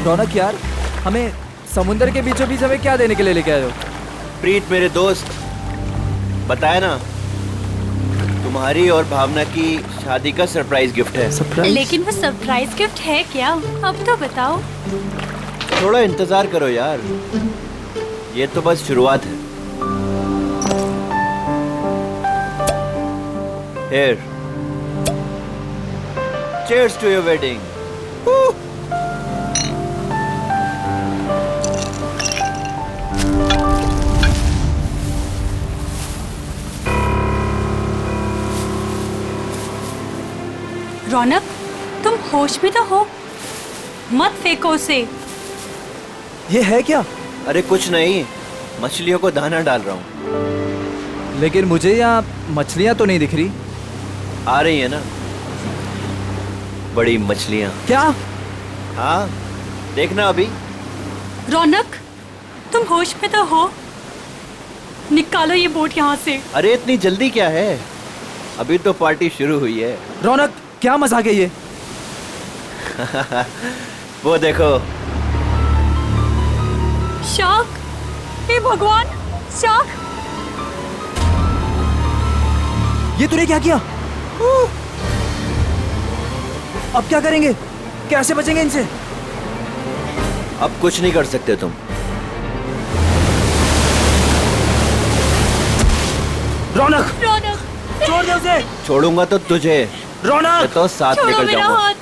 रौनक यार, हमें समुंदर के बीचों बीच हमें क्या देने के लिए लेके आए हो? प्रीत मेरे दोस्त, बताया ना, तुम्हारी और भावना की शादी का सरप्राइज गिफ्ट है। सरप्राइज? लेकिन वो सरप्राइज गिफ्ट है क्या? अब तो बताओ। थोड़ा इंतजार करो यार, ये तो बस शुरुआत है। Here. Cheers to your wedding. रौनक, तुम होश में तो हो? मत फेंको उसे। ये है क्या? अरे कुछ नहीं, मछलियों को दाना डाल रहा हूँ। लेकिन मुझे यहाँ मछलियाँ तो नहीं दिख रही। आ रही है ना बड़ी मछलियाँ। क्या? हाँ, देखना अभी। रौनक, तुम होश में तो हो? निकालो ये बोट यहाँ से। अरे इतनी जल्दी क्या है, अभी तो पार्टी शुरू हुई है। रौनक, क्या मजाक है ये? वो देखो। शार्क! हे भगवान, शार्क! ये तूने क्या किया? अब क्या करेंगे? कैसे बचेंगे इनसे? अब कुछ नहीं कर सकते तुम। रौनक, रौनक, छोड़ दे उसे। छोड़ूंगा तो तुझे, रौनक, तो साथ छोड़ो लेकर मेरा जाऊंगा। हाथ।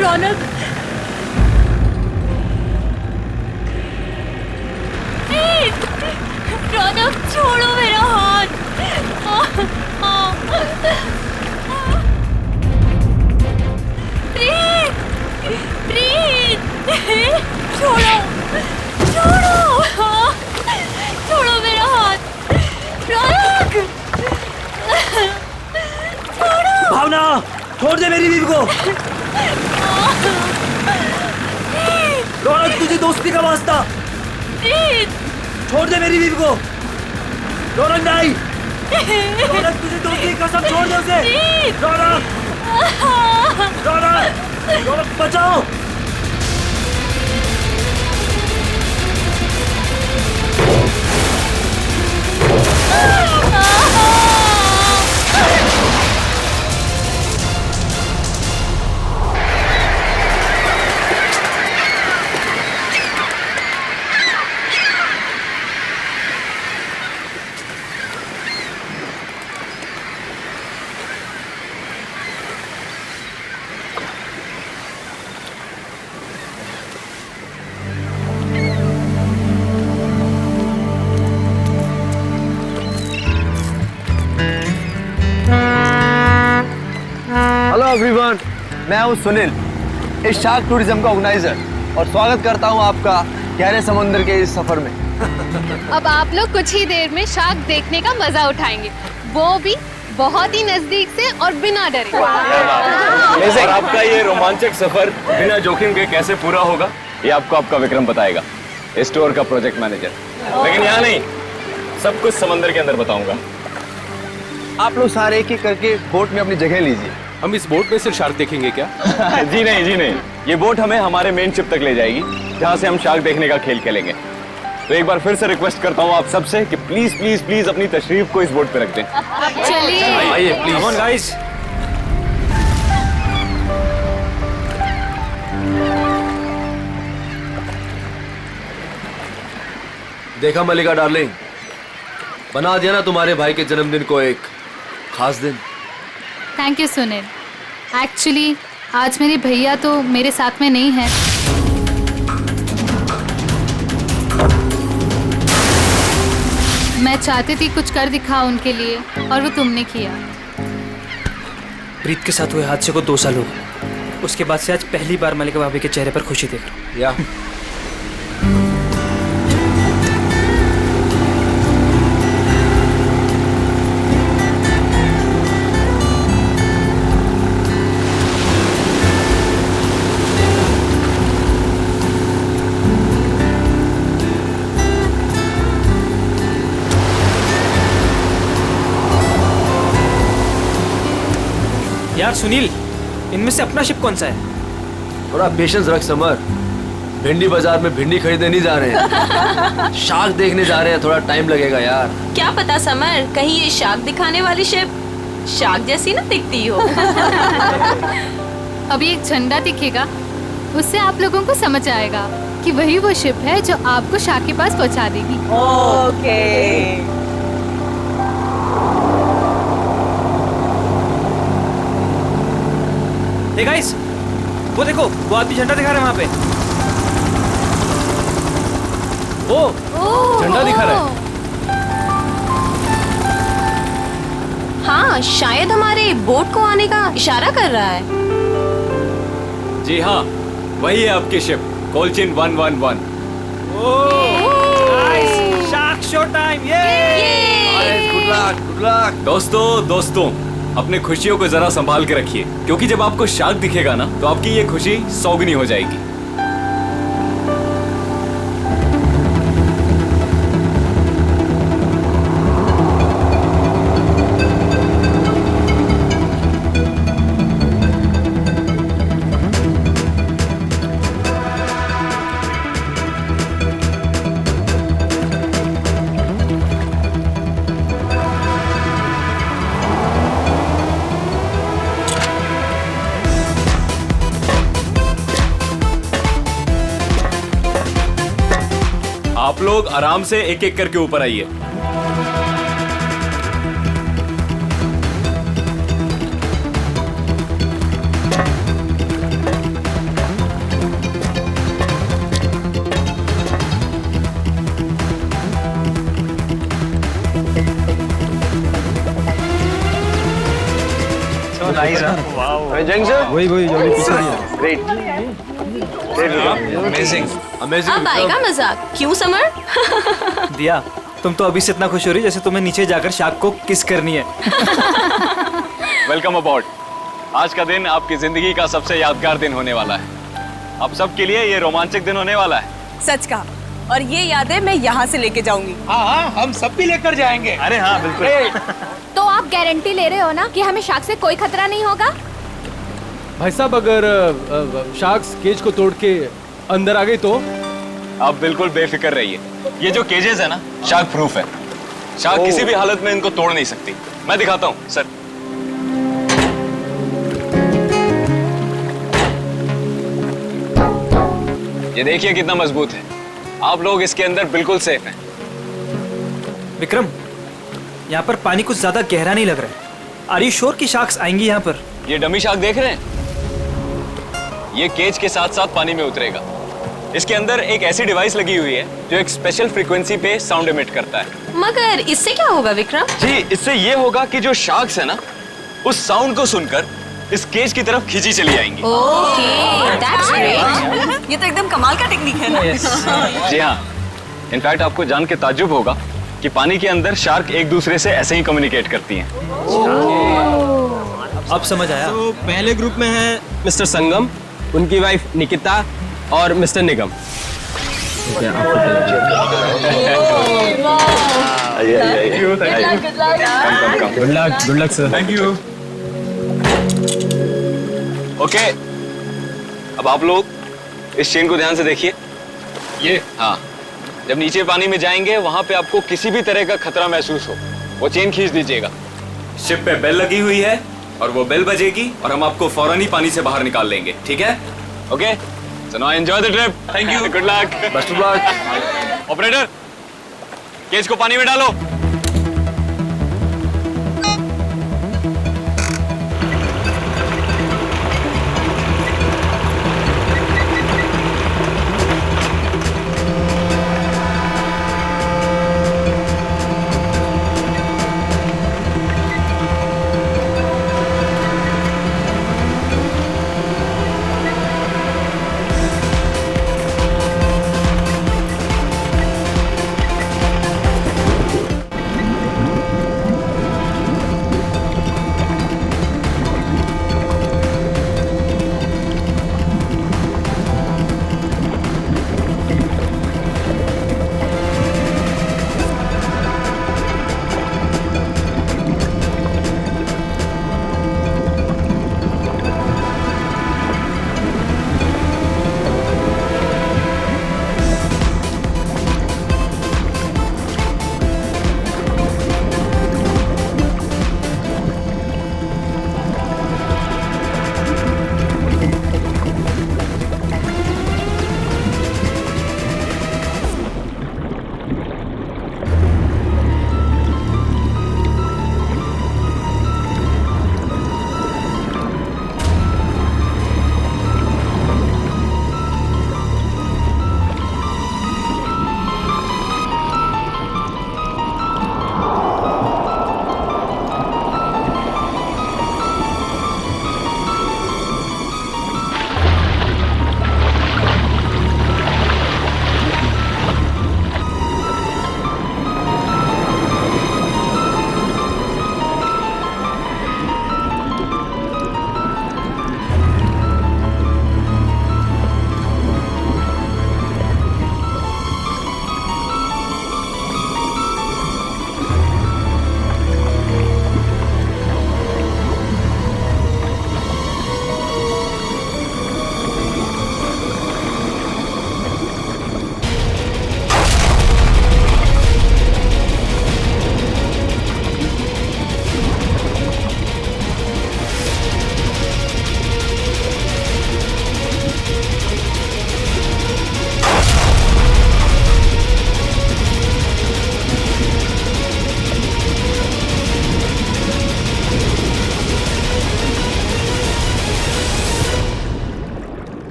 रौनक, रौनक, छोड़ो मेरा हाथ। प्रीत, प्रीत, छोड़ो, छोड़ो, छोड़ो मेरा हाथ। रौनक, छोड़ो। भावना, छोड़ दे मेरी बीवी को। रौनक, तुझे दोस्ती का वास्ता। प्रीत, छोड़ दे मेरी बीवी को। रौनक नहीं। रौनक, तुझे दोस्ती की कसम, छोड़ दे उसे। प्रीत, रौनक, रौनक, रौनक, बचाओ। हेलो एवरीवन, मैं हूं सुनील, इस शार्क टूरिज्म का ऑर्गेनाइजर, और स्वागत करता हूं आपका गहरे समुद्र के इस सफर में। अब आप लोग कुछ ही देर में शार्क देखने का मजा उठाएंगे, वो भी बहुत ही नजदीक से और बिना डरे। और आपका ये रोमांचक सफर बिना जोखिम के कैसे पूरा होगा, ये आपको आपका विक्रम बताएगा, स्टोर का प्रोजेक्ट मैनेजर। लेकिन यहाँ नहीं, सब कुछ समंदर के अंदर बताऊंगा। आप लोग सारे एक एक करके बोट में अपनी जगह लीजिए। हम इस बोट में सिर्फ शार्क देखेंगे क्या? जी नहीं, जी नहीं, ये बोट हमें हमारे मेन शिप तक ले जाएगी, जहाँ से हम शार्क देखने का खेल खेलेंगे। तो एक बार फिर से रिक्वेस्ट करता हूँ आप सबसे कि प्लीज प्लीज प्लीज अपनी तशरीफ को इस बोट पे रख दें। चलिए, आइए प्लीज। Come on guys. देखा मलिका डार्लिंग, बना दिया ना तुम्हारे भाई के जन्मदिन को एक खास दिन। Thank you Sunil. एक्चुअली आज मेरे भैया तो मेरे साथ में नहीं है। मैं चाहती थी कुछ कर दिखाऊं उनके लिए, और वो तुमने किया। प्रीत के साथ हुए हादसे को 2 साल हो गए। उसके बाद से आज पहली बार मलिका भाभी के चेहरे पर खुशी देख रहा हूँ। या यार सुनील, इनमें से अपना शिप कौन सा है? थोड़ा पेशेंस रख समर। भिंडी बाजार में भिंडी खरीदने नहीं जा रहे हैं, शार्क देखने जा रहे हैं। थोड़ा टाइम लगेगा यार। क्या पता समर, कहीं ये शार्क दिखाने वाली शिप शार्क जैसी ना दिखती हो। अभी एक झंडा दिखेगा, उससे आप लोगों को समझ आएगा कि वही वो शिप है जो आपको शार्क के पास पहुंचा देगी। ओके। हे गाइस, वो देखो, वो आदमी झंडा दिखा रहा है वहाँ पे। ओ, झंडा दिखा रहा है। हाँ, शायद हमारे बोट को आने का इशारा कर रहा है। जी हाँ, वही है आपकी शिप, कोलचिन 111। Nice, shark show time. Good luck, good luck. दोस्तों, अपने खुशियों को जरा संभाल के रखिए, क्योंकि जब आपको शार्क दिखेगा ना, तो आपकी ये खुशी सौगुनी हो जाएगी। आप लोग आराम से एक एक करके ऊपर आइए। वही जो ग्रेट। अमेजिंग। अब आएगा मजा, क्यों समर? दिया, तुम तो अभी से इतना खुश हो रही जैसे तुम्हें नीचे जाकर शार्क को किस करनी है। वेलकम अबॉर्ड। आज का दिन आपकी जिंदगी का सबसे यादगार दिन होने वाला है। आप सबके लिए ये रोमांचक दिन होने वाला है। सच कहा, और ये यादें मैं यहाँ से लेके जाऊंगी। हाँ, हम सब भी लेकर जाएंगे। अरे हाँ, बिल्कुल। तो आप गारंटी ले रहे हो ना कि हमें शार्क से कोई खतरा नहीं होगा? भाई साहब, अगर शार्क्स केज को तोड़ के अंदर आ गई तो? आप बिल्कुल बेफिक्र रहिए। ये जो केजेस है ना, शार्क प्रूफ है। शार्क किसी भी हालत में इनको तोड़ नहीं सकती। मैं दिखाता हूँ सर। ये देखिए कितना मजबूत है। आप लोग इसके अंदर बिल्कुल सेफ हैं। विक्रम, यहाँ पर पानी कुछ ज्यादा गहरा नहीं लग रहा है। आर यू श्योर कि शार्क्स आएंगी यहाँ पर? ये डमी शार्क देख रहे हैं? ये केज के साथ साथ पानी में उतरेगा। इसके अंदर एक ऐसी डिवाइस लगी हुई है जो एक स्पेशल फ्रीक्वेंसी पे साउंड एमिट करता है। मगर इससे क्या होगा विक्रम? जी, इससे ये होगा कि जो शार्क्स है ना, उस साउंड को सुनकर इस केज की तरफ खींची चली आएंगी। Okay, that's great. ये तो एकदम कमाल का टेक्निक है ना? जी हाँ, इनफैक्ट आपको जान के ताज्जुब होगा कि पानी के अंदर शार्क एक दूसरे से ऐसे ही कम्युनिकेट करती हैं। अब समझ आया। तो पहले ग्रुप में है मिस्टर संगम, उनकी वाइफ निकिता और mister Nigam. Good luck sir. Thank you. Okay, अब आप लोग इस चेन को ध्यान से देखिए। ये हाँ, जब नीचे पानी में जाएंगे वहां पे आपको किसी भी तरह का खतरा महसूस हो, वो चेन खींच दीजिएगा। शिप पे बेल लगी हुई है और वो बेल बजेगी और हम आपको फौरन ही पानी से बाहर निकाल लेंगे, ठीक है? Okay, so now enjoy the trip. Thank you, good luck, best of luck. Operator, cage को पानी में डालो।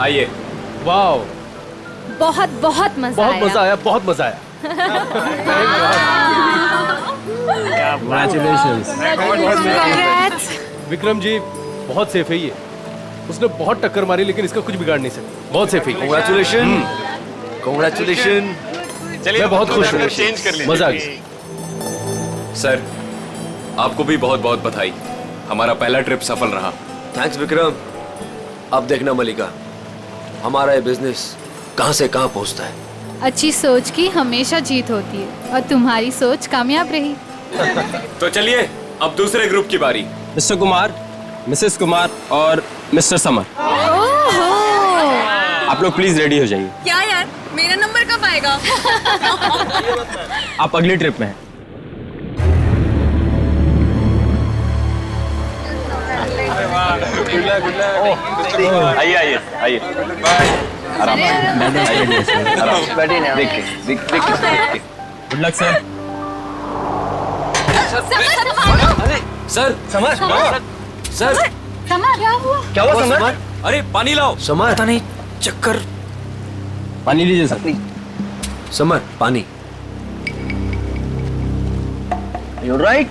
आइए। वाह, बहुत बहुत मजा बहुत आया। मजा आया, बहुत मजा आया। Congrats। विक्रम जी बहुत सेफ है ये। उसने बहुत टक्कर मारी लेकिन इसका कुछ बिगाड़ नहीं सकता। बहुत सेफ है। Congratulations, congratulations। मैं बहुत खुश हूँ। चेंज कर मजा आ गया। सर, आपको भी बहुत बहुत बधाई। हमारा पहला ट्रिप सफल रहा। थैंक्स विक्रम। अब देखना मलिका, हमारा ये बिजनेस कहाँ से कहाँ पहुँचता है। अच्छी सोच की हमेशा जीत होती है और तुम्हारी सोच कामयाब रही। तो चलिए अब दूसरे ग्रुप की बारी। मिस्टर कुमार, मिसेस कुमार और मिस्टर समर, आप लोग प्लीज रेडी हो जाइए। क्या यार, मेरा नंबर कब आएगा? आप अगली ट्रिप में हैं। आइए आइए आइए। आराम से बैठिए ना। Good luck sir. Sir, summer, sir, क्या हुआ? क्या हुआ समर? अरे पानी लाओ। समर, पता नहीं, चक्कर। पानी लीजिए सर। समर, पानी। You right.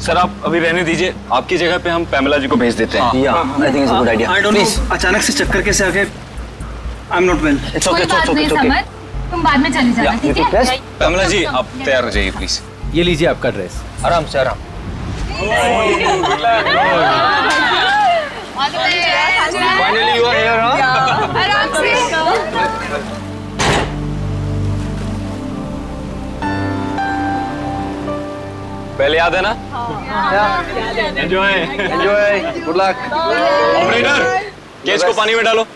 सर आप अभी रहने दीजिए, आपकी जगह पे हम पैमेला जी को भेज देते हैं। या I think it's a good idea. I don't know, अचानक से चक्कर कैसे आ गए। I am not well. It's okay, it's okay, it's okay. तुम बाद में चली जाना, ठीक है? पैमेला जी आप तैयार हो जाइए प्लीज। ये लीजिए आपका ड्रेस। आराम से, आराम। फाइनली यू आर हियर, हाँ? आराम से। पहले याद है ना? Enjoy, enjoy, good luck. Operator, cage को पानी में डालो।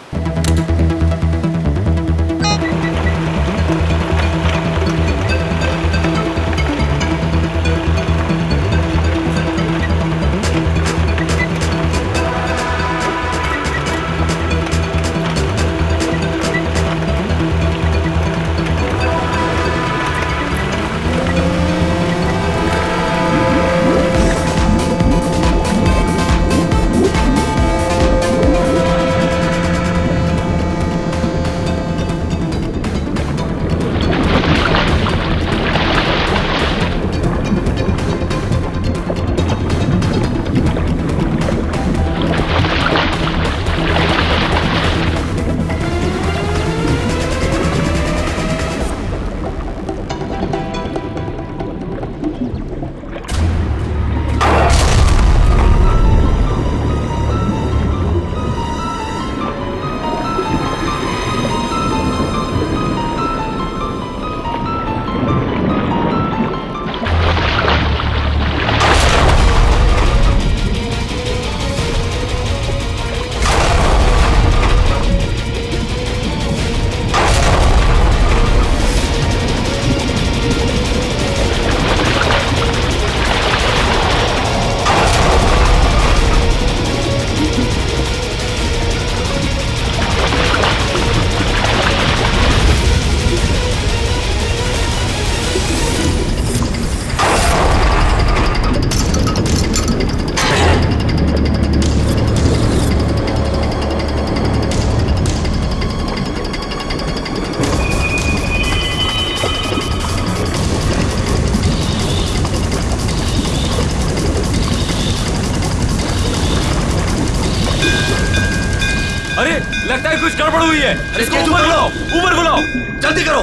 अरे लगता है कुछ गड़बड़ हुई है। इसको ऊपर बुलाओ, ऊपर बुलाओ, जल्दी करो।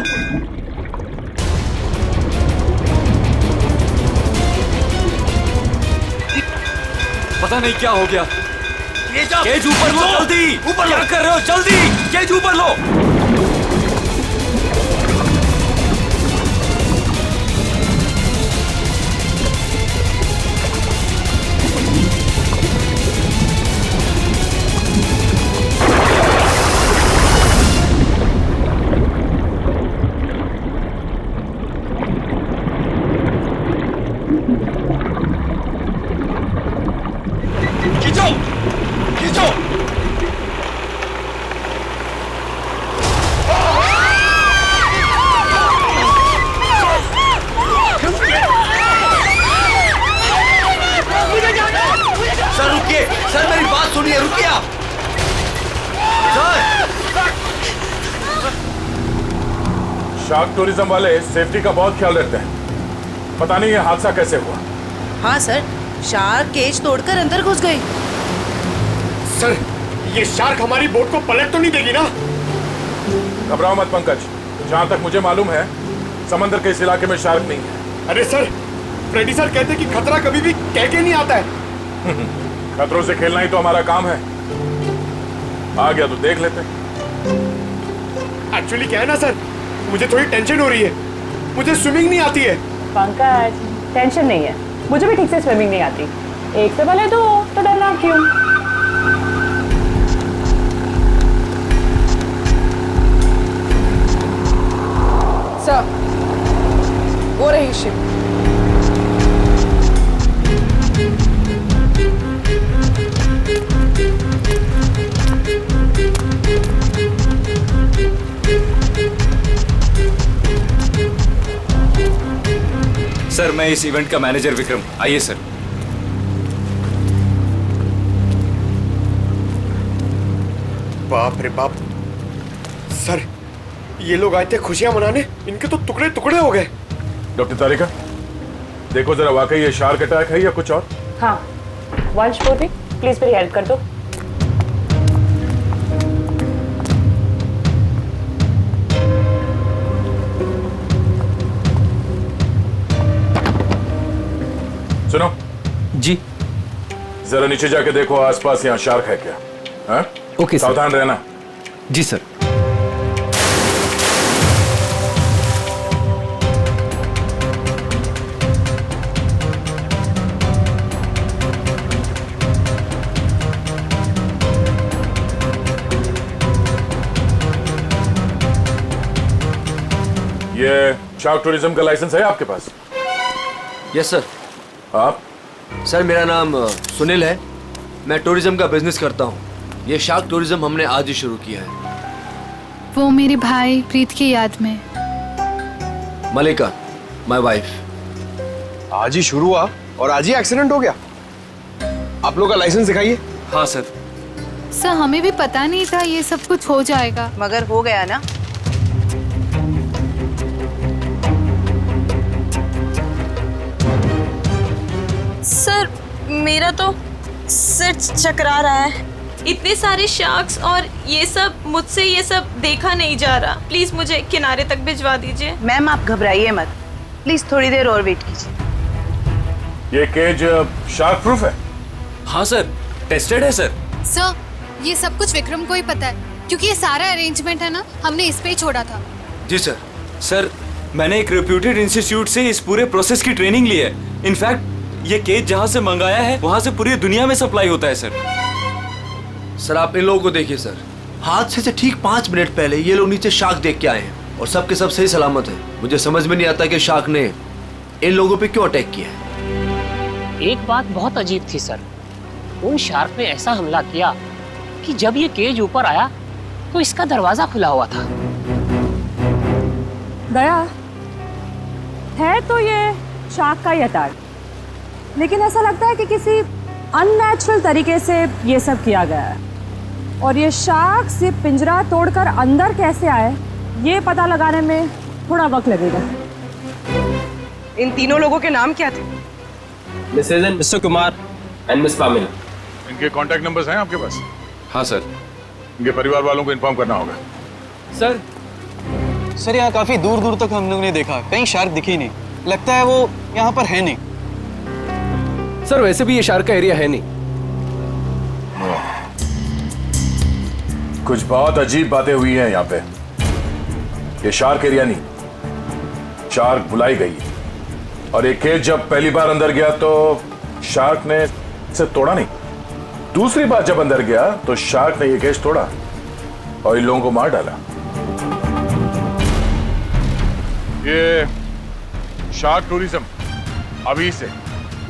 पता नहीं क्या हो गया। केज ऊपर लो, जल्दी ऊपर। क्या कर रहे हो? जल्दी केज ऊपर लो। खींचो, खींचो। शार्क टूरिज्म वाले सेफ्टी का बहुत ख्याल रखते हैं। पता नहीं ये हादसा कैसे हुआ। हाँ सर, शार्क केज तोड़कर अंदर घुस गई। सर, ये शार्क हमारी बोट को पलट तो नहीं देगी ना? घबराओ मत पंकज, जहाँ तक मुझे मालूम है समंदर के इस इलाके में शार्क नहीं है। अरे सर, फ्रेडी सर कहते हैं कि खतरा कभी भी कह के नहीं आता है। खतरों से खेलना ही तो हमारा काम है। आ गया तो देख लेते। एक्चुअली क्या है ना सर, मुझे थोड़ी टेंशन हो रही है। मुझे स्विमिंग नहीं आती है। पंकज, टेंशन नहीं है, मुझे भी ठीक से स्विमिंग नहीं आती। एक से भले दो तो डरना क्यों? सर, वो रही शिप। सर, मैं इस इवेंट का मैनेजर विक्रम। आइए सर। बाप रे बाप सर, ये लोग आए थे खुशियां मनाने, इनके तो टुकड़े टुकड़े हो गए। डॉक्टर तारिका, देखो जरा वाकई ये शार्क अटैक है या कुछ और। हाँ, वंश पूर्वी, प्लीज मेरी हेल्प कर दो। सुनो जी, जरा नीचे जाके देखो आसपास यहाँ शार्क है क्या। हाँ? Okay sir. सावधान रहना। जी सर। ये शार्क टूरिज्म का लाइसेंस है आपके पास? Yes sir. आप? सर, मेरा नाम सुनील है। मैं टूरिज्म का बिजनेस करता हूँ। ये शार्क टूरिज्म हमने आज ही शुरू किया है। वो मेरे भाई प्रीत की याद में। मलिका, माय वाइफ। आज ही शुरू हुआ और आज ही एक्सीडेंट हो गया। आप लोग का लाइसेंस दिखाइए। हाँ सर। सर, हमें भी पता नहीं था ये सब कुछ हो जाएगा। मगर हो गया ना। सर, मेरा तो सिर चकरा रहा है। इतने सारे शार्क्स और ये सब, मुझसे ये सब देखा नहीं जा रहा। प्लीज मुझे किनारे तक भिजवा दीजिए। मैम, आप घबराइए मत, प्लीज थोड़ी देर और वेट कीजिए। ये केज शार्क प्रूफ है? हाँ सर, टेस्टेड है सर। सर, ये सब कुछ विक्रम को ही पता है, क्योंकि ये सारा अरेंजमेंट है ना, हमने इस पे ही छोड़ा था। जी सर। सर, मैंने एक रेप्यूटेड इंस्टीट्यूट से इस पूरे प्रोसेस की ट्रेनिंग ली है। इनफैक्ट ये केज जहाँ से मंगाया है वहाँ से पूरी दुनिया में सप्लाई होता है सर। सर, आप इन लोगों को देखिए सर। हादसे से ठीक 5 मिनट पहले ये लोग नीचे शार्क देख के आए हैं और सबके सब सही सलामत है। मुझे समझ में नहीं आता कि शार्क ने इन लोगों पे क्यों अटैक किया है। एक बात बहुत अजीब थी सर, उन शार्क ने ऐसा हमला किया कि जब ये केज ऊपर आया तो इसका दरवाजा खुला हुआ था। दया है तो ये शार्क का ही अटैक, लेकिन ऐसा लगता है कि किसी अननेचुरल तरीके से ये सब किया गया है। और ये शार्क से पिंजरा तोड़कर अंदर कैसे आए, ये पता लगाने में थोड़ा वक्त लगेगा। इन तीनों लोगों के नाम क्या थे? Mrs and Mister Kumar and Miss Pamela. इनके कांटेक्ट नंबर्स हैं आपके पास? हाँ सर। इनके परिवार वालों को इन्फॉर्म करना होगा। सर, यहाँ काफी दूर दूर तक हम लोग ने देखा, कहीं शार्क दिखी नहीं। लगता है वो यहाँ पर है नहीं। सर, वैसे भी ये शार्क का एरिया है नहीं। कुछ बहुत अजीब बातें हुई हैं यहाँ पे। ये शार्क एरिया नहीं, शार्क बुलाई गई। और एक केज जब पहली बार अंदर गया तो शार्क ने इसे तोड़ा नहीं। दूसरी बार जब अंदर गया तो शार्क ने ये केज तोड़ा और इन लोगों को मार डाला। ये शार्क टूरिज्म अभी से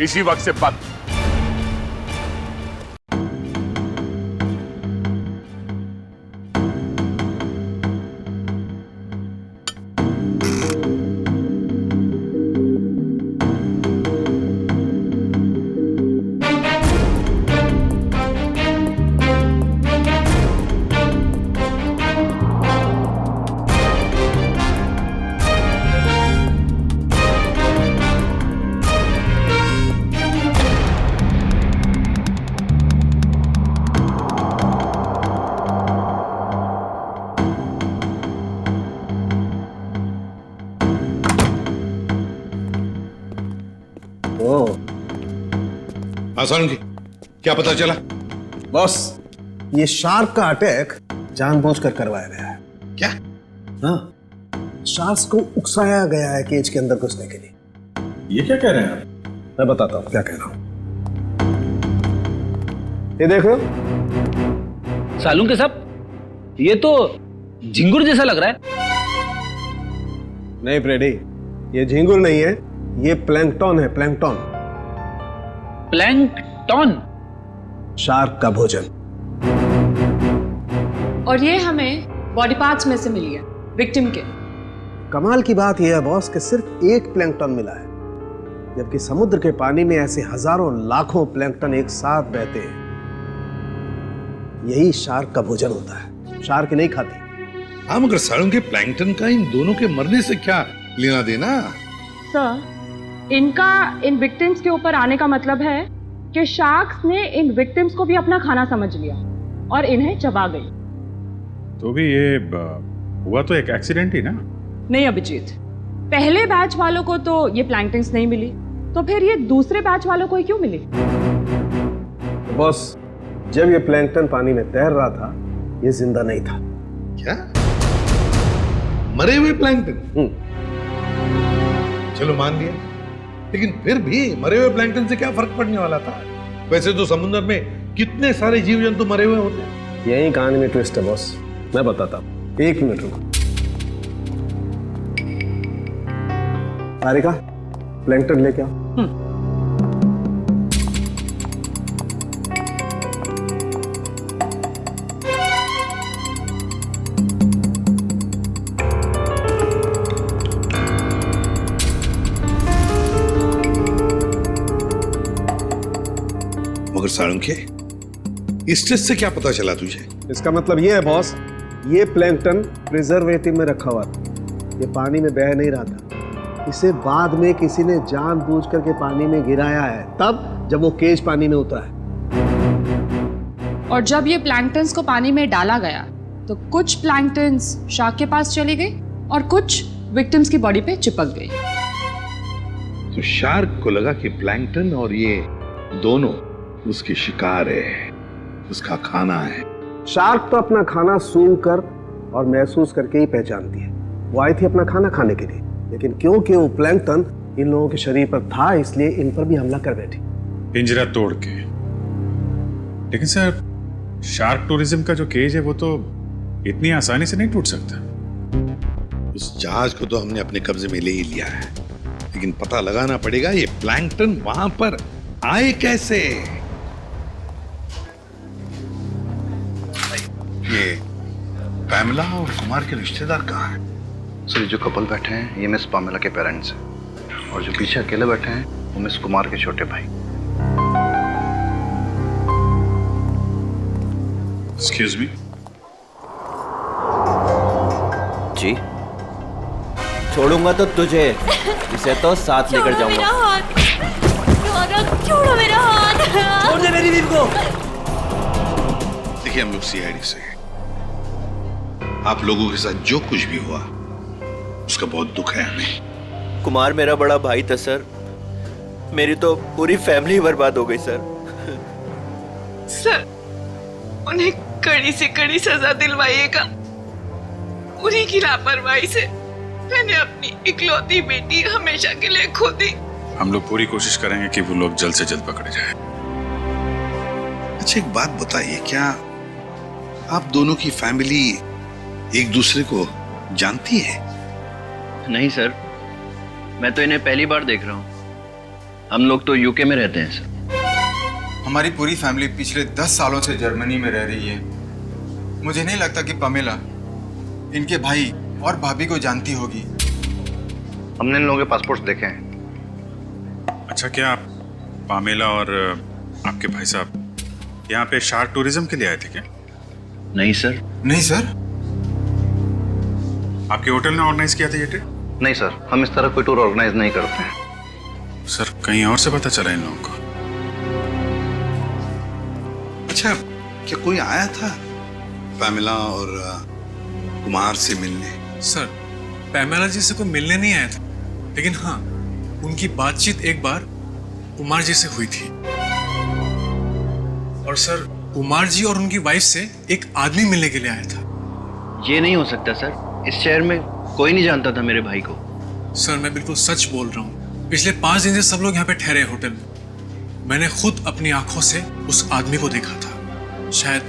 इसी वक्त से बंद। सारंगी, क्या पता चला? बॉस, ये शार्क का अटैक जानबूझकर करवाया गया है। क्या? हाँ, शार्क्स को उकसाया गया है केज के अंदर घुसने के लिए। ये क्या कह रहे हैं आप? मैं बताता हूँ क्या कह रहा हूँ। ये देखो सालून के साहब, ये तो झिंगुर जैसा लग रहा है। नहीं फ्रेडी, ये झिंगुर नहीं है, ये प्लैंकटन है। प्लैंकटन। प्लैंकटन? शार्क का भोजन। और ये हमें बॉडी पार्ट्स में से मिली है, विक्टिम के। कमाल की बात यह है बॉस कि सिर्फ एक प्लैंकटन मिला है, जबकि समुद्र के पानी में ऐसे हजारों लाखों प्लैंकटन एक साथ बहते हैं। यही शार्क का भोजन होता है। शार्क नहीं खाती। हाँ, मगर सारंगी, प्लैंकटन का इन दोनों के मरने से क्या लेना देना? सर, इनका इन विक्टिम्स के ऊपर आने का मतलब है कि शार्क्स ने इन विक्टिम्स को भी अपना खाना समझ लिया और इन्हें चबा गई। तो भी ये हुआ तो एक एक्सीडेंट ही ना? नहीं अभिजीत, पहले बैच वालों को तो ये प्लैंकटन्स नहीं मिली, तो फिर ये दूसरे बैच वालों को ही क्यों मिली? बॉस, जब ये प्लैंकटन पानी में तैर रहा था, ये जिंदा नहीं था। क्या? मरे हुए प्लैंकटन? चलो मान लिया, लेकिन फिर भी मरे हुए प्लैंकटन से क्या फर्क पड़ने वाला था? वैसे तो समुद्र में कितने सारे जीव जंतु मरे हुए होते हैं। यही कहानी में ट्विस्ट है बॉस, मैं बताता हूँ। 1 मिनट रुको। हारिका, प्लैंकटन लेके आओ। मगर सारंगी, इस टेस्ट से क्या पता चला तुझे? इसका मतलब ये है बॉस, ये प्लैंकटन प्रिजर्वेटिव में रखा हुआ था। ये पानी में बह नहीं रहा था। इसे बाद में किसी ने जानबूझ करके पानी में गिराया है, तब जब वो केज पानी में उतरा है। और जब ये प्लैंकटन्स को पानी में डाला गया, तो कुछ प्लैंकटन्स शार्क के पास चली गई और कुछ विक्टिम्स की बॉडी पे चिपक गई। तो शार्क को लगा कि प्लैंकटन और ये दोनों उसके शिकार है, उसका खाना है। शार्क तो अपना खाना सूंघ कर और महसूस करके ही पहचानती है। वो आई थी अपना खाना खाने के लिए, लेकिन क्योंकि वो प्लैंकटन इन लोगों के शरीर पर था, इसलिए इन पर भी हमला कर बैठी। पिंजरा तोड़ के। लेकिन सर, शार्क टूरिज्म का जो केज है वो तो इतनी आसानी से नहीं टूट सकता। उस जहाज को तो हमने अपने कब्जे में ले ही लिया है, लेकिन पता लगाना पड़ेगा ये प्लैंकटन वहां पर आए कैसे। ये पैमेला और कुमार के रिश्तेदार कहाँ हैं? सर, जो कपल बैठे हैं ये मिस पामेला के पेरेंट्स हैं, और जो पीछे अकेले बैठे हैं वो मिस कुमार के छोटे भाई। Excuse me. जी, छोड़ूंगा तो तुझे, इसे तो साथ लेकर जाऊंगा। छोड़ो मेरा हाथ। छोड़ दे मेरी बीवी को। देखिए, हम लोग सीआईडी से हैं। आप लोगों के साथ जो कुछ भी हुआ उसका बहुत दुख है हमें। कुमार मेरा बड़ा भाई था सर, मेरी तो पूरी फैमिली बर्बाद हो गई सर। सर, उन्हें कड़ी से कड़ी सजा दिलवाइएगा। उन्हीं की लापरवाही से मैंने अपनी इकलौती बेटी हमेशा के लिए खो दी। हम लोग पूरी कोशिश करेंगे कि वो लोग जल्द से जल्द पकड़े जाएं। अच्छा, एक बात बताइए, क्या आप दोनों की फैमिली एक दूसरे को जानती है? नहीं सर, मैं तो इन्हें पहली बार देख रहा हूँ। हम लोग तो यूके में रहते हैं सर। हमारी पूरी फैमिली पिछले 10 सालों से जर्मनी में रह रही है। मुझे नहीं लगता कि पमेला इनके भाई और भाभी को जानती होगी। हमने इन लोगों के पासपोर्ट देखे हैं। अच्छा, क्या आप पामेला और आपके भाई साहब यहाँ पे शार्क टूरिज्म के लिए आए थे क्या? नहीं सर। नहीं सर? आपके होटल ने ऑर्गेनाइज किया था ये ट्रिप? नहीं सर, हम इस तरह कोई टूर ऑर्गेनाइज नहीं करते हैं। सर, कहीं और से पता चला इन लोगों को? अच्छा, क्या कोई आया था पैमेला और कुमार से मिलने? सर, पैमेला जी से कोई मिलने नहीं आया था, लेकिन हाँ, उनकी बातचीत एक बार कुमार जी से हुई थी। और सर कुमार जी और उनकी वाइफ से एक आदमी मिलने के लिए आया था। ये नहीं हो सकता सर, इस शहर में कोई नहीं जानता था मेरे भाई को। सर मैं बिल्कुल सच बोल रहा हूँ, पिछले 5 दिन से सब लोग यहाँ पे ठहरे हैं होटल में। मैंने खुद अपनी आंखों से उस आदमी को देखा था, शायद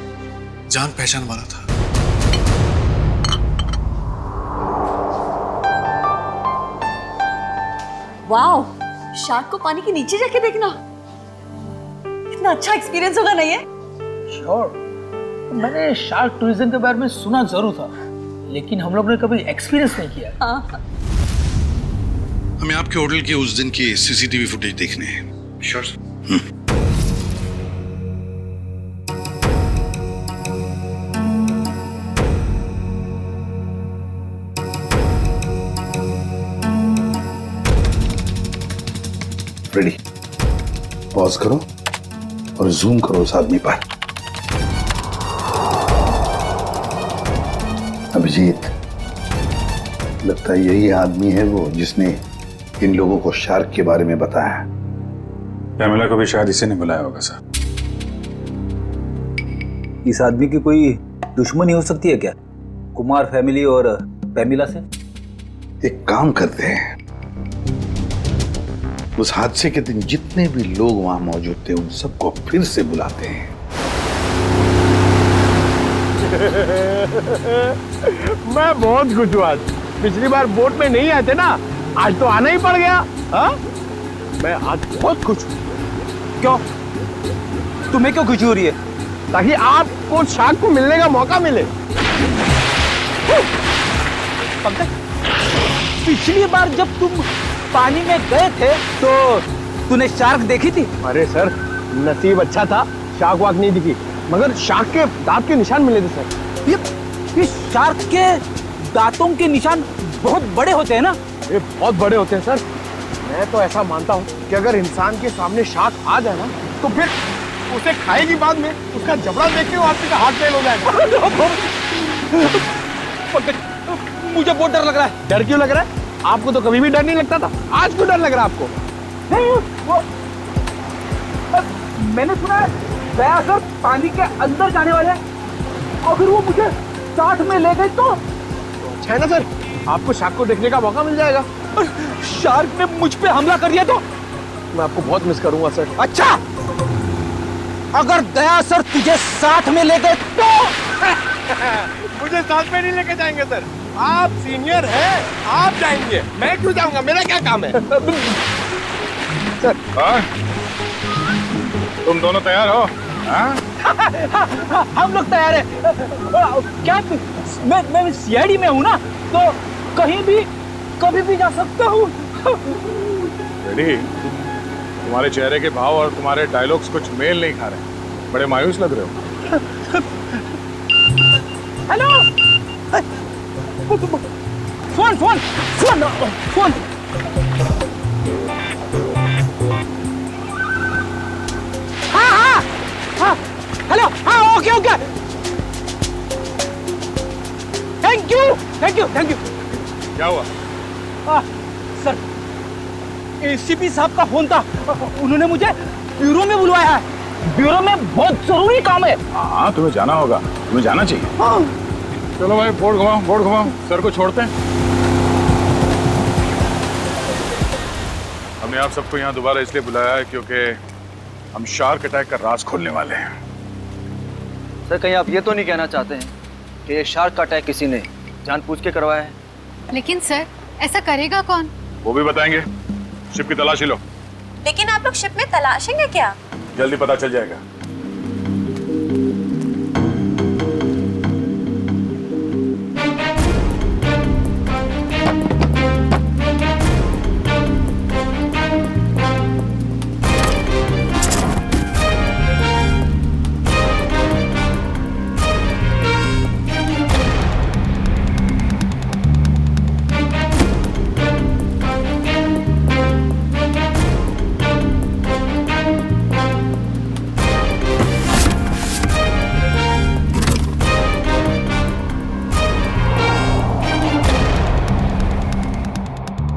जान पहचान वाला था। वाओ, शार्क को पानी के नीचे जाके देखना कितना अच्छा एक्सपीरियंस होगा नहीं है? श्योर। मैंने शार्क टूरिज्म के बारे में सुना जरूर था, लेकिन हम लोग ने कभी एक्सपीरियंस नहीं किया। हाँ। हमें आपके होटल के उस दिन की सीसीटीवी फुटेज देखने हैं। श्योर। रेडी, पॉज करो और जूम करो उस आदमी पर। अभिजीत, लगता है यही आदमी है वो जिसने इन लोगों को शार्क के बारे में बताया। पैमेला को भी शायद इसी ने बुलाया होगा सर। इस आदमी की कोई दुश्मनी हो सकती है क्या, कुमार फैमिली और पैमिला से? एक काम करते हैं, उस हादसे के दिन जितने भी लोग वहां मौजूद थे उन सबको फिर से बुलाते हैं। मैं बहुत खुश हूँ आज। पिछली बार बोट में नहीं आए थे ना, आज तो आना ही पड़ गया। हाँ? मैं आज बहुत खुश हूँ। क्यों? तुम्हें क्यों खुशी हो रही है? ताकि आपको शार्क को मिलने का मौका मिले। पिछली बार जब तुम पानी में गए थे तो तूने शार्क देखी थी? अरे सर, नसीब अच्छा था, शार्क वाक नहीं दिखी, मगर शार्क के दांत के निशान मिले थे सर। ये शार्क के दांतों के निशान बहुत बड़े होते हैं ना? ये बहुत बड़े होते हैं सर। मैं तो ऐसा मानता हूँ कि अगर इंसान के सामने शार्क आ जाए ना, तो फिर उसे खाएगी बाद में, उसका जबड़ा देख के वो आदमी का हाथ फेल हो जाएगा। मुझे बहुत डर लग रहा है। डर क्यों लग रहा है? आपको तो कभी भी डर नहीं लगता था, आज क्यों डर लग रहा है आपको? नहीं, वो मैंने सुना है दया सर पानी के अंदर जाने वाले हैं। अगर वो मुझे साथ में ले गए तो अच्छा है ना सर, आपको शार्क को देखने का मौका मिल जाएगा। शार्क ने मुझ पे हमला कर दिया तो मैं आपको बहुत मिस करूंगा सर। अच्छा, अगर दया सर तुझे साथ में ले गए तो? मुझे साथ में नहीं लेके जाएंगे सर, आप सीनियर हैं, आप जाएंगे, मैं क्यों जाऊंगा? मेरा क्या काम है? सर, तुम दोनों तैयार हो? हम लोग तैयार हैं। क्या मैं सीआईडी में हूँ ना, तो कहीं भी कभी भी जा सकता हूँ। रेडी? तुम्हारे चेहरे के भाव और तुम्हारे डायलॉग्स कुछ मेल नहीं खा रहे, बड़े मायूस लग रहे हो। Hello, phone phone phone phone. हाँ हाँ हाँ, हेलो, हाँ, okay okay, thank you thank you thank you. क्या हुआ? सर, एसीपी साहब का फोन था, उन्होंने मुझे ब्यूरो में बुलवाया है। ब्यूरो में बहुत जरूरी काम है। हाँ, तुम्हें जाना होगा, तुम्हें जाना चाहिए। हाँ। चलो भाई, बोर्ड घुमाओ, सर को छोड़ते हैं। हमने आप सबको यहाँ दोबारा इसलिए बुलाया है क्योंकि हम शार्क अटैक का राज खोलने वाले हैं। सर, कहीं आप ये तो नहीं कहना चाहते हैं कि ये शार्क का अटैक किसी ने जानबूझ के करवाया है? लेकिन सर, ऐसा करेगा कौन? वो भी बताएंगे। शिप की तलाशी लो। लेकिन आप लोग शिप में तलाशेंगे क्या? जल्दी पता चल जाएगा।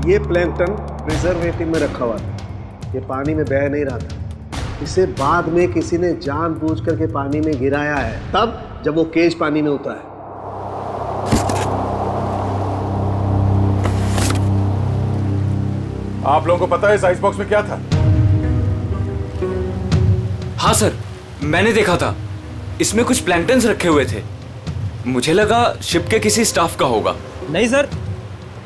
ये प्लैंकटन प्रिजर्वेटिव में रखा हुआ था, ये पानी में बह नहीं रहा था। इसे बाद में किसी ने जानबूझ करके पानी में गिराया है, तब जब वो केज पानी में उतरा है। आप लोगों को पता है इस आइस बॉक्स में क्या था? हाँ सर, मैंने देखा था। इसमें कुछ प्लैंक्टन्स रखे हुए थे। मुझे लगा शिप के किसी स्टाफ का होगा। नहीं सर,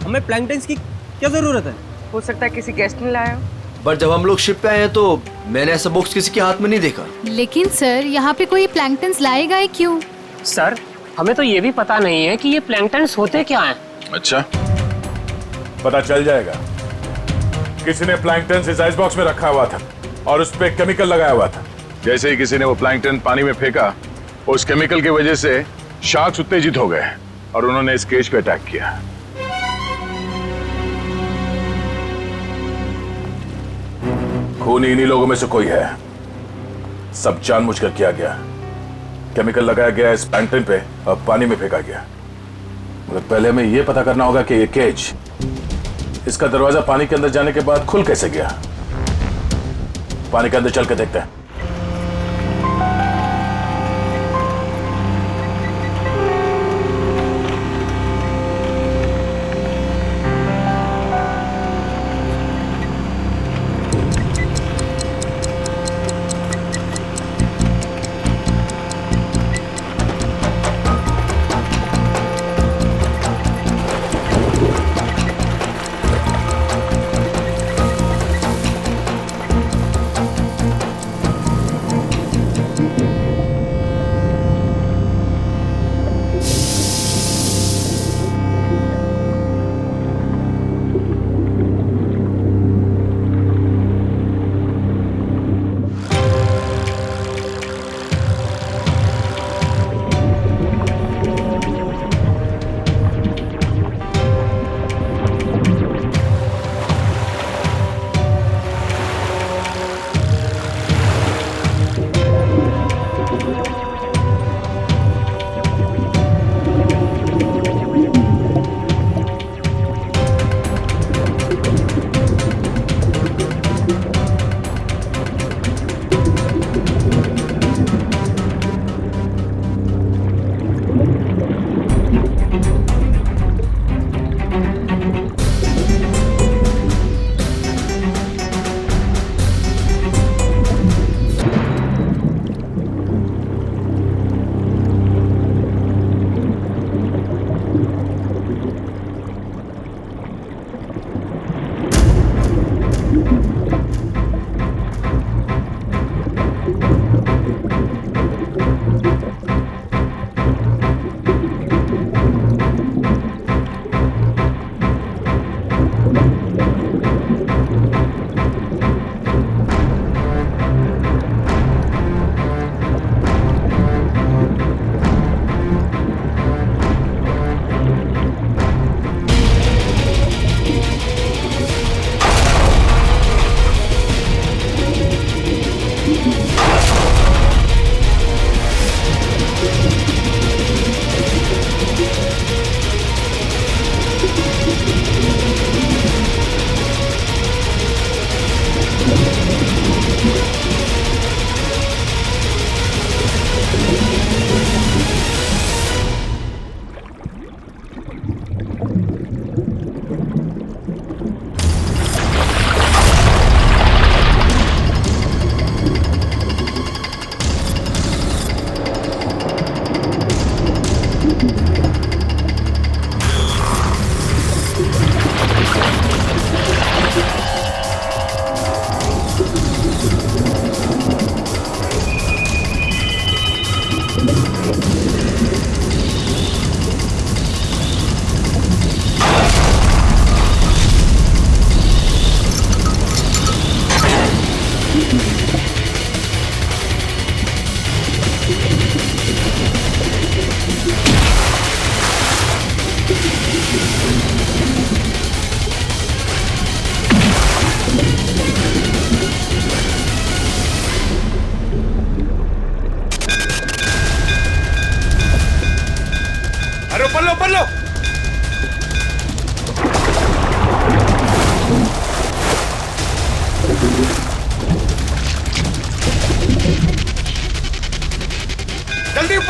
हमें प्लैंक्टन्स की क्या जरूरत है? हो सकता है किसी गेस्ट ने लाया हो। पर जब हम लोग शिप पे आए हैं तो मैंने ऐसा बॉक्स किसी के हाथ में नहीं देखा। लेकिन सर, यहाँ पे कोई प्लैंक्टन्स लाए गए क्यों? सर, हमें तो ये भी पता नहीं है कि ये प्लैंक्टन्स होते क्या हैं। अच्छा, पता चल जाएगा। किसी ने प्लैंक्टन इस आइस बॉक्स में रखा हुआ था और उस पे केमिकल लगाया हुआ था। जैसे ही किसी ने वो प्लैंक्टन पानी में फेंका, उस केमिकल की वजह से शार्क्स उत्तेजित हो गए और उन्होंने इस केज पे अटैक किया। खूनी इन्हीं लोगों में से कोई है। सब जानबूझकर किया गया। केमिकल लगाया गया इस प्लैंक्टन पे और पानी में फेंका गया। मगर पहले हमें यह पता करना होगा कि ये केज, इसका दरवाजा पानी के अंदर जाने के बाद खुल कैसे गया। पानी के अंदर चल के देखते हैं।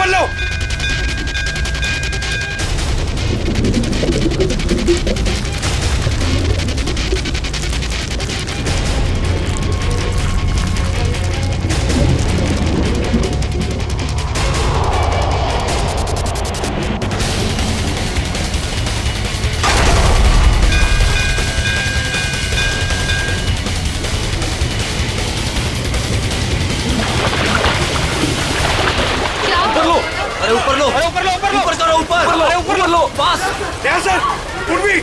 पकड़ लो। अरे ऊपर लो, अरे ऊपर लो, ऊपर लो, ऊपर करो, ऊपर अरे ऊपर लो, बस। यहाँ सर, उर्वी।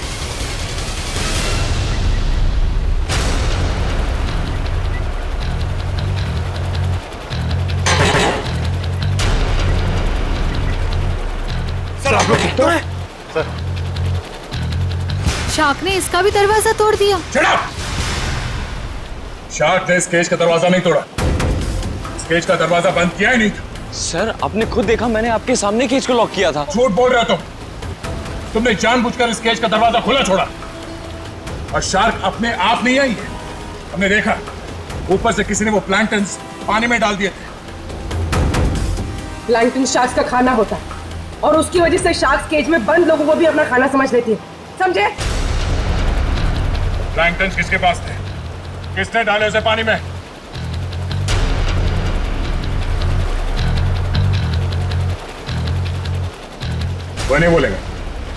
सर आप लोग सर शार्क ने इसका भी दरवाजा तोड़ दिया। शार्क ने इस केज का दरवाजा नहीं तोड़ा, इस केज का दरवाजा बंद किया ही नहीं था। सर आपने खुद देखा, मैंने आपके सामने केज को लॉक किया था। झूठ बोल रहे हो तुमने जानबूझकर इस केज का दरवाजा खुला छोड़ा। और शार्क अपने आप नहीं आई है, हमने देखा ऊपर से किसी ने वो प्लैंक्टन्स पानी में डाल दिए थे। प्लैंकटन शार्क्स का खाना होता है और उसकी वजह से शार्क्स केज में बंद लोगों को भी अपना खाना समझ लेती है, समझे? प्लैंक्टन्स किसके पास थे? किसने डाले उसे पानी में? वो नहीं बोलेगा।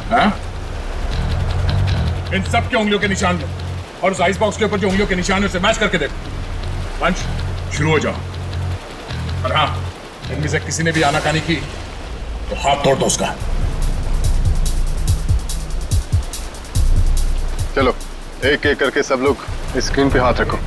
हाँ? इन सब के उंगलियों के निशान लो और उस आइस बॉक्स के ऊपर जो उंगलियों के निशान है उसे मैच करके देखो। पंच शुरू हो जाओ। और हाँ, इनमें से किसी ने भी आनाकानी की तो हाथ तोड़ दो उसका। चलो एक एक करके सब लोग स्क्रीन पे हाथ रखो।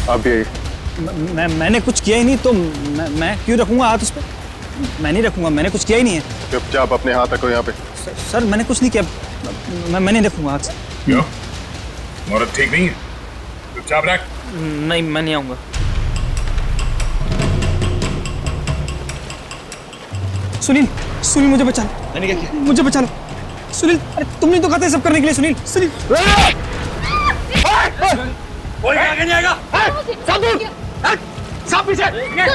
अब ये मैंने कुछ किया ही नहीं, तो मैं क्यों रखूंगा हाथ उस पर? मैं नहीं रखूंगा, मैंने कुछ किया ही नहीं है। चुपचाप अपने हाथ रखो यहाँ पे। सर मैंने कुछ नहीं किया, मैं नहीं रखूंगा हाथ से। क्यों? औरत ठीक नहीं है? चुपचाप रख। नहीं, मैं नहीं आऊंगा। सुनील, सुनील मुझे बचा लो। मैंने क्या किया? मुझे बचा लो सुनील। अरे तुमने तो कहा था सब करने के लिए। सुनील, सुनील। कोई आगे नहीं आएगा। सब दूर, सब पीछे,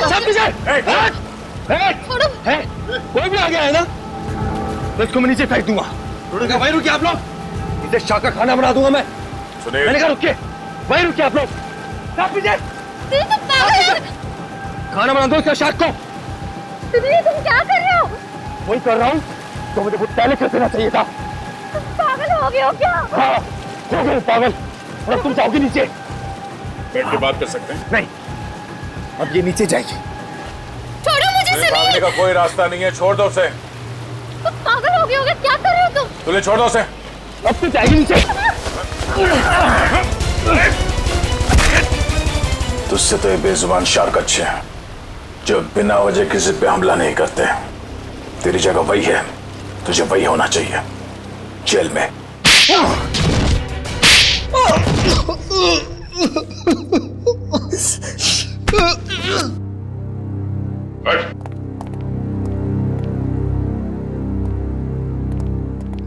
सब पीछे। कोई भी आगे आए ना तो इसको मैं नीचे फेंक दूंगा। वहीं रुकिए आप लोग, इसे शार्क का खाना बना दूंगा मैं। मैंने कहा रुकिए, वहीं रुकिए आप लोग। सब पीछे, खाना बना दो इसका शार्क को। तुम क्या कर रहे हो? वही कर रहा हूँ तो मुझे बहुत पहले कर देना चाहिए था। पागल हो गए हो क्या? हाँ, हो गए पागल। और तुम जाओगे नीचे। बैठ के बात कर सकते हैं? नहीं, अब ये नीचे जाएगी। छोड़ो मुझे सुनील। भागने का कोई रास्ता नहीं है, छोड़ दो उसे। तुम पागल हो गए हो क्या? क्या कर रहे हो तुम? तुझे छोड़ दो उसे। अब तो जाएगी नीचे। तुझसे तो ये बेजुबान शार्क अच्छे हैं जो बिना वजह किसी पे हमला नहीं करते। तेरी जगह वही है, तुझे वही होना चाहिए, जेल में।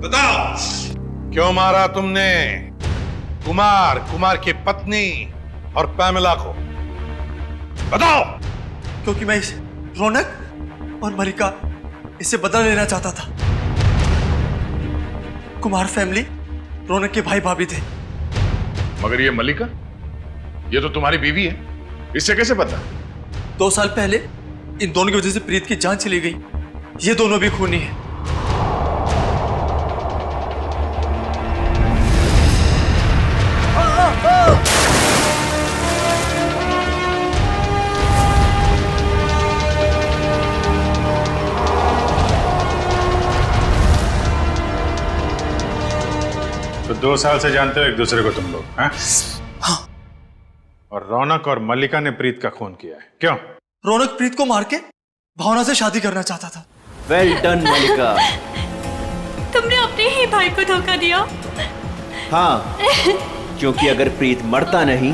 बताओ क्यों मारा तुमने कुमार की पत्नी और पैमेला को? बताओ। क्योंकि मैं रौनक और मलिका इससे बदला लेना चाहता था। कुमार फैमिली रौनक के भाई भाभी थे। मगर ये मलिका, ये तो तुम्हारी बीवी है, इससे कैसे पता? 2 साल पहले इन दोनों की वजह से प्रीत की जान चली गई। ये दोनों भी खूनी हैं। तो 2 साल से जानते हो एक दूसरे को तुम लोग? हाँ? और रौनक और मल्लिका ने प्रीत का खून किया है, क्यों? रौनक प्रीत को मार के भावना से शादी करना चाहता था। वेल डन मल्लिका। तुमने अपने ही भाई को धोखा दिया। हाँ, क्योंकि अगर प्रीत मरता नहीं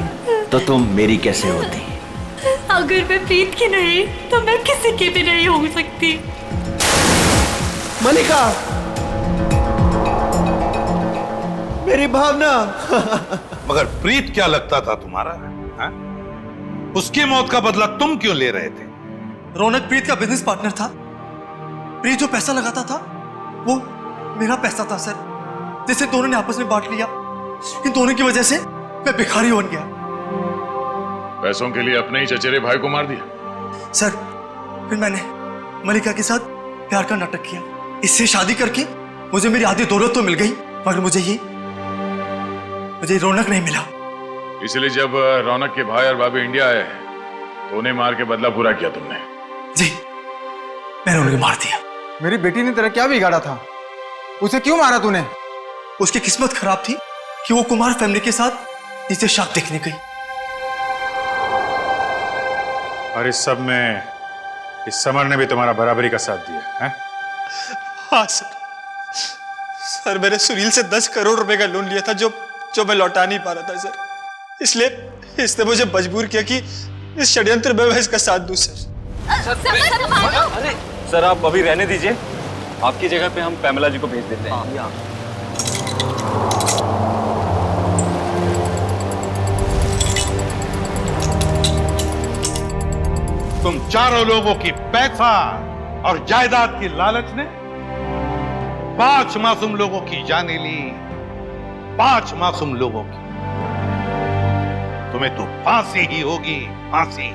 तो तुम मेरी कैसे होती? अगर मैं प्रीत की नहीं तो मैं किसी की भी नहीं हो सकती। मलिका, मेरी भावना। मगर प्रीत क्या लगता था तुम्हारा? हा? उसकी मौत का बदला तुम क्यों ले रहे थे? रौनक प्रीत का बिजनेस पार्टनर था। प्रीत जो पैसा लगाता था वो मेरा पैसा था सर, जिसे दोनों ने आपस में बांट लिया। इन दोनों की वजह से मैं भिखारी बन गया। पैसों के लिए अपने ही चचेरे भाई को मार दिया? सर फिर मैंने मलिका के साथ प्यार का नाटक किया। इससे शादी करके मुझे मेरी आधी दौलत तो मिल गई, मगर मुझे रौनक नहीं मिला। इसलिए जब रौनक के भाई और भाभी इंडिया आए तो उन्हें मार के बदला पूरा किया तुमने? जी, मैंने उन्हें मार दिया। मेरी बेटी ने तेरा क्या बिगाड़ा था? उसे क्यों मारा तूने? उसकी किस्मत खराब थी कि वो कुमार फैमिली के साथ नीचे शाक देखने गई। और इस सब में इस समर ने भी तुम्हारा बराबरी का साथ दिया है? हाँ सर मैंने सुनील से 10 करोड़ रुपए का लोन लिया था जो मैं लौटा नहीं पा रहा था सर। इसलिए इसने मुझे मजबूर किया कि इस षड्यंत्र में मैं इसका साथ दूं सर। अरे सर आप अभी रहने दीजिए, आपकी जगह पे हम पैमेला जी को भेज देते हैं। तुम चारों लोगों की पैसा और जायदाद की लालच ने 5 मासूम लोगों की जानें ली। 5 मासूम लोगों की। तुम्हें तो फांसी ही होगी, फांसी।